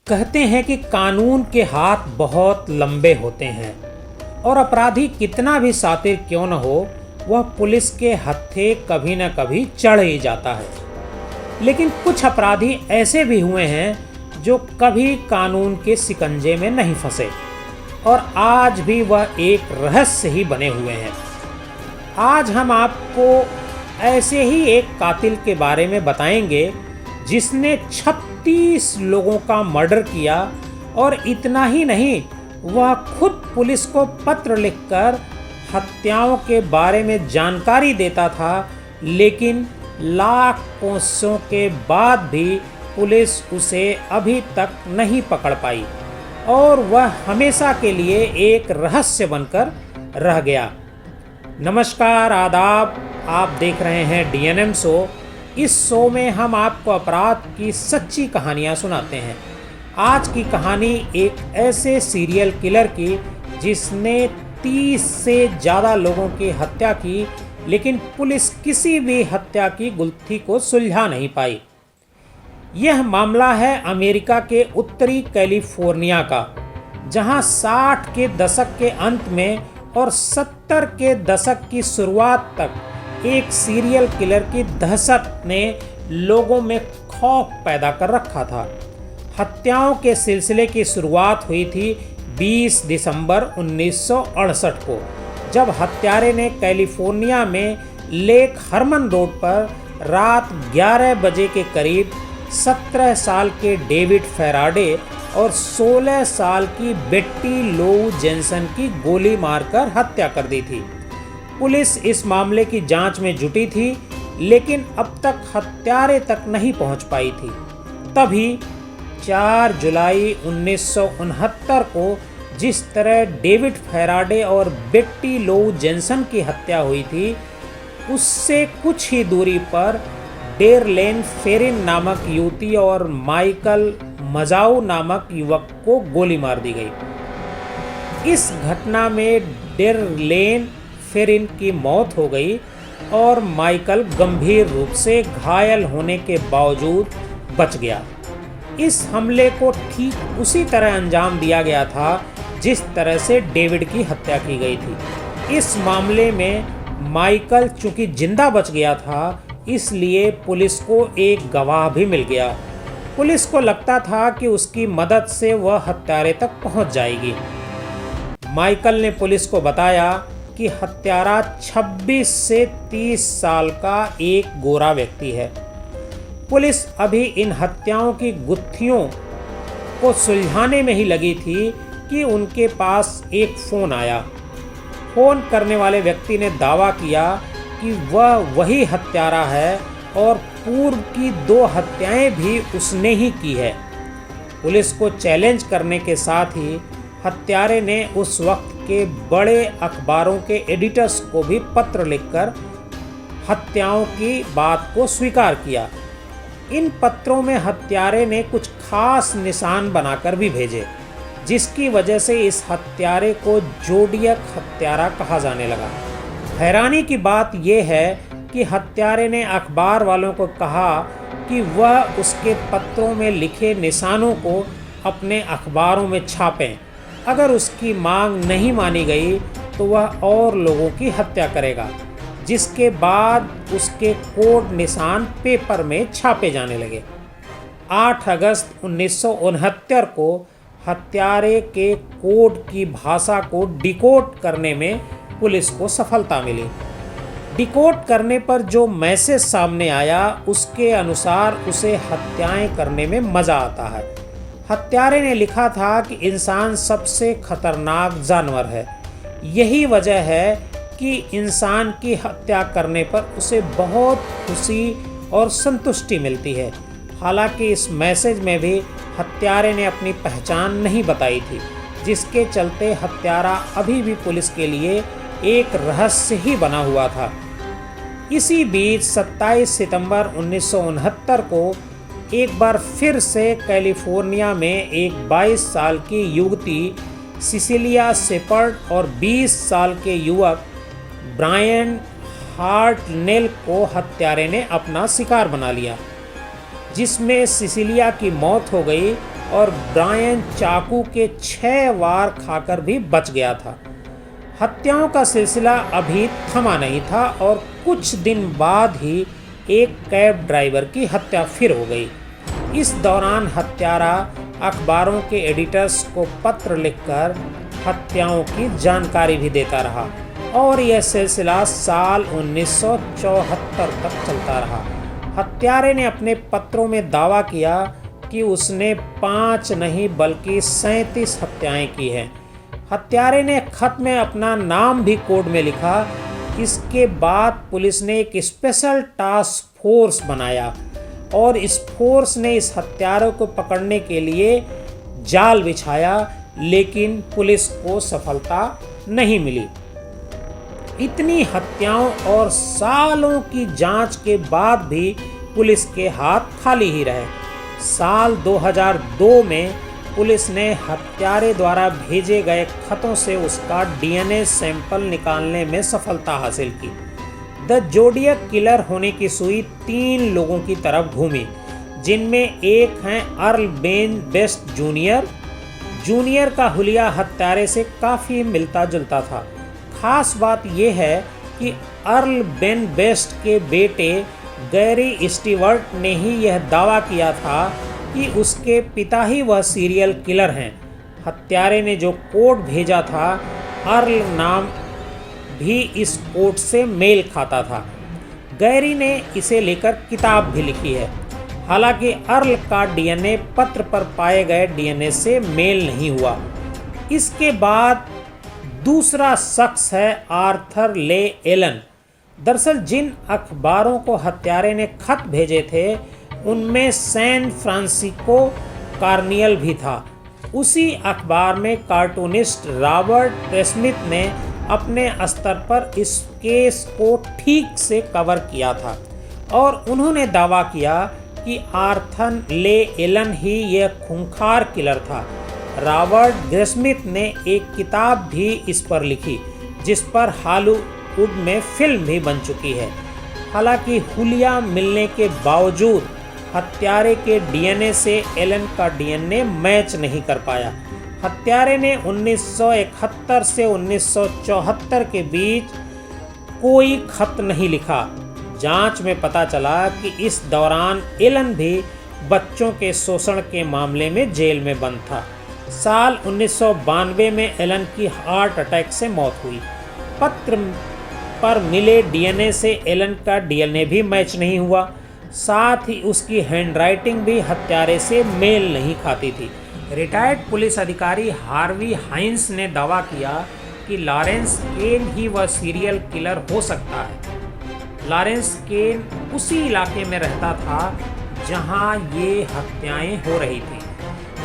कहते हैं कि कानून के हाथ बहुत लंबे होते हैं और अपराधी कितना भी शातिर क्यों न हो, वह पुलिस के हत्थे कभी न कभी चढ़ ही जाता है। लेकिन कुछ अपराधी ऐसे भी हुए हैं जो कभी कानून के शिकंजे में नहीं फंसे और आज भी वह एक रहस्य ही बने हुए हैं। आज हम आपको ऐसे ही एक कातिल के बारे में बताएंगे जिसने 36 लोगों का मर्डर किया और इतना ही नहीं, वह खुद पुलिस को पत्र लिखकर हत्याओं के बारे में जानकारी देता था, लेकिन लाख कोशिशों के बाद भी पुलिस उसे अभी तक नहीं पकड़ पाई और वह हमेशा के लिए एक रहस्य बनकर रह गया। नमस्कार, आदाब, आप देख रहे हैं DNM शो। इस शो में हम आपको अपराध की सच्ची कहानियां सुनाते हैं। आज की कहानी एक ऐसे सीरियल किलर की जिसने 30 से ज़्यादा लोगों की हत्या की, लेकिन पुलिस किसी भी हत्या की गुत्थी को सुलझा नहीं पाई। यह मामला है अमेरिका के उत्तरी कैलिफोर्निया का, जहां 60 के दशक के अंत में और 70 के दशक की शुरुआत तक एक सीरियल किलर की दहशत ने लोगों में खौफ पैदा कर रखा था। हत्याओं के सिलसिले की शुरुआत हुई थी 20 दिसंबर 1968 को, जब हत्यारे ने कैलिफोर्निया में लेक हरमन रोड पर रात 11 बजे के करीब 17 साल के डेविड फेराडे और 16 साल की बेट्टी लो जेनसन की गोली मारकर हत्या कर दी थी। पुलिस इस मामले की जांच में जुटी थी, लेकिन अब तक हत्यारे तक नहीं पहुंच पाई थी। तभी 4 जुलाई 1969 को जिस तरह डेविड फेराडे और बेट्टी लो जेनसन की हत्या हुई थी, उससे कुछ ही दूरी पर डेरलेन फेरिन नामक युवती और माइकल मजाऊ नामक युवक को गोली मार दी गई। इस घटना में डेरलेन फेरिन की मौत हो गई और माइकल गंभीर रूप से घायल होने के बावजूद बच गया। इस हमले को ठीक उसी तरह अंजाम दिया गया था जिस तरह से डेविड की हत्या की गई थी। इस मामले में माइकल चूंकि जिंदा बच गया था, इसलिए पुलिस को एक गवाह भी मिल गया। पुलिस को लगता था कि उसकी मदद से वह हत्यारे तक पहुंच जाएगी। माइकल ने पुलिस को बताया कि हत्यारा 26 से 30 साल का एक गोरा व्यक्ति है। पुलिस अभी इन हत्याओं की गुत्थियों को सुलझाने में ही लगी थी कि उनके पास एक फ़ोन आया। फ़ोन करने वाले व्यक्ति ने दावा किया कि वह वही हत्यारा है और पूर्व की 2 हत्याएं भी उसने ही की है। पुलिस को चैलेंज करने के साथ ही हत्यारे ने उस वक्त के बड़े अखबारों के एडिटर्स को भी पत्र लिखकर हत्याओं की बात को स्वीकार किया। इन पत्रों में हत्यारे ने कुछ खास निशान बनाकर भी भेजे, जिसकी वजह से इस हत्यारे को जोडियक हत्यारा कहा जाने लगा। हैरानी की बात यह है कि हत्यारे ने अखबार वालों को कहा कि वह उसके पत्रों में लिखे निशानों को अपने अखबारों में छापें। अगर उसकी मांग नहीं मानी गई तो वह और लोगों की हत्या करेगा, जिसके बाद उसके कोड निशान पेपर में छापे जाने लगे। 8 अगस्त 1969 को हत्यारे के कोड की भाषा को डिकोड करने में पुलिस को सफलता मिली। डिकोड करने पर जो मैसेज सामने आया, उसके अनुसार उसे हत्याएं करने में मज़ा आता है। हत्यारे ने लिखा था कि इंसान सबसे खतरनाक जानवर है। यही वजह है कि इंसान की हत्या करने पर उसे बहुत खुशी और संतुष्टि मिलती है। हालांकि इस मैसेज में भी हत्यारे ने अपनी पहचान नहीं बताई थी, जिसके चलते हत्यारा अभी भी पुलिस के लिए एक रहस्य ही बना हुआ था। इसी बीच 27 सितंबर 1969 को एक बार फिर से कैलिफोर्निया में एक 22 साल की युवती सिसिलिया शेपर्ड और 20 साल के युवक ब्रायन हार्टनेल को हत्यारे ने अपना शिकार बना लिया, जिसमें सिसिलिया की मौत हो गई और ब्रायन चाकू के 6 वार खाकर भी बच गया था। हत्याओं का सिलसिला अभी थमा नहीं था और कुछ दिन बाद ही एक कैब ड्राइवर की हत्या फिर हो गई। इस दौरान हत्यारा अखबारों के एडिटर्स को पत्र लिखकर हत्याओं की जानकारी भी देता रहा और यह सिलसिला साल 1974 तक चलता रहा। हत्यारे ने अपने पत्रों में दावा किया कि उसने 5 नहीं बल्कि 37 हत्याएं की हैं। हत्यारे ने खत में अपना नाम भी कोड में लिखा। इसके बाद पुलिस ने एक स्पेशल टास्क फोर्स बनाया और इस फोर्स ने इस हत्यारे को पकड़ने के लिए जाल बिछाया, लेकिन पुलिस को सफलता नहीं मिली। इतनी हत्याओं और सालों की जांच के बाद भी पुलिस के हाथ खाली ही रहे। साल 2002 में पुलिस ने हत्यारे द्वारा भेजे गए खतों से उसका डीएनए सैंपल निकालने में सफलता हासिल की। द जोडियक किलर होने की सुई 3 लोगों की तरफ घूमी, जिनमें एक हैं अर्ल बेन बेस्ट जूनियर का हुलिया हत्यारे से काफ़ी मिलता जुलता था। खास बात यह है कि अर्ल बेन बेस्ट के बेटे गैरी स्टीवर्ट ने ही यह दावा किया था कि उसके पिता ही वह सीरियल किलर हैं। हत्यारे ने जो कोड भेजा था, अर्ल नाम भी इस कोड से मेल खाता था। गैरी ने इसे लेकर किताब भी लिखी है। हालांकि अर्ल का डीएनए पत्र पर पाए गए डीएनए से मेल नहीं हुआ। इसके बाद दूसरा शख्स है आर्थर ले एलन। दरअसल जिन अखबारों को हत्यारे ने खत भेजे थे उनमें सैन फ्रांसिस्को कार्नियल भी था। उसी अखबार में कार्टूनिस्ट रॉबर्ट प्रेस्मिथ ने अपने स्तर पर इस केस को ठीक से कवर किया था और उन्होंने दावा किया कि आर्थर ले एलन ही यह खूंखार किलर था। रॉबर्ट ग्रेस्मिथ ने एक किताब भी इस पर लिखी, जिस पर हॉलीवुड में फिल्म भी बन चुकी है। हालांकि हुलिया मिलने के बावजूद हत्यारे के डीएनए से एलन का डीएनए मैच नहीं कर पाया। हत्यारे ने 1971 से 1974 के बीच कोई खत नहीं लिखा। जांच में पता चला कि इस दौरान एलन भी बच्चों के शोषण के मामले में जेल में बंद था। साल 1992 में एलन की हार्ट अटैक से मौत हुई। पत्र पर मिले डीएनए से एलन का डीएनए भी मैच नहीं हुआ। साथ ही उसकी हैंडराइटिंग भी हत्यारे से मेल नहीं खाती थी। रिटायर्ड पुलिस अधिकारी हार्वी हाइंस ने दावा किया कि लॉरेंस केन ही वह सीरियल किलर हो सकता है। लॉरेंस केन उसी इलाके में रहता था जहां ये हत्याएं हो रही थी।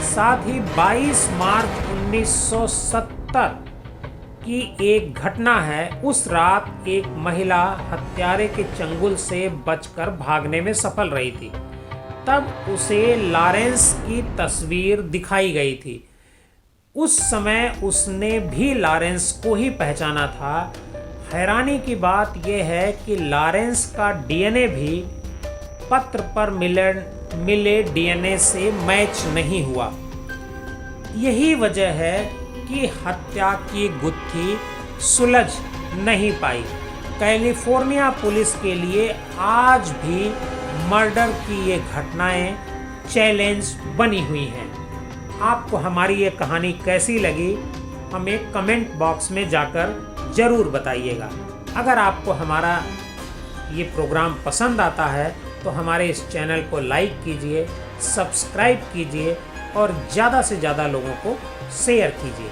साथ ही 22 मार्च 1970 की एक घटना है। उस रात एक महिला हत्यारे के चंगुल से बचकर भागने में सफल रही थी। तब उसे लॉरेंस की तस्वीर दिखाई गई थी। उस समय उसने भी लॉरेंस को ही पहचाना था। हैरानी की बात यह है कि लॉरेंस का डीएनए भी पत्र पर मिले डीएनए से मैच नहीं हुआ। यही वजह है कि हत्या की गुत्थी सुलझ नहीं पाई। कैलिफोर्निया पुलिस के लिए आज भी मर्डर की ये घटनाएं चैलेंज बनी हुई हैं। आपको हमारी ये कहानी कैसी लगी हमें कमेंट बॉक्स में जाकर ज़रूर बताइएगा। अगर आपको हमारा ये प्रोग्राम पसंद आता है तो हमारे इस चैनल को लाइक कीजिए, सब्सक्राइब कीजिए और ज़्यादा से ज़्यादा लोगों को शेयर कीजिए।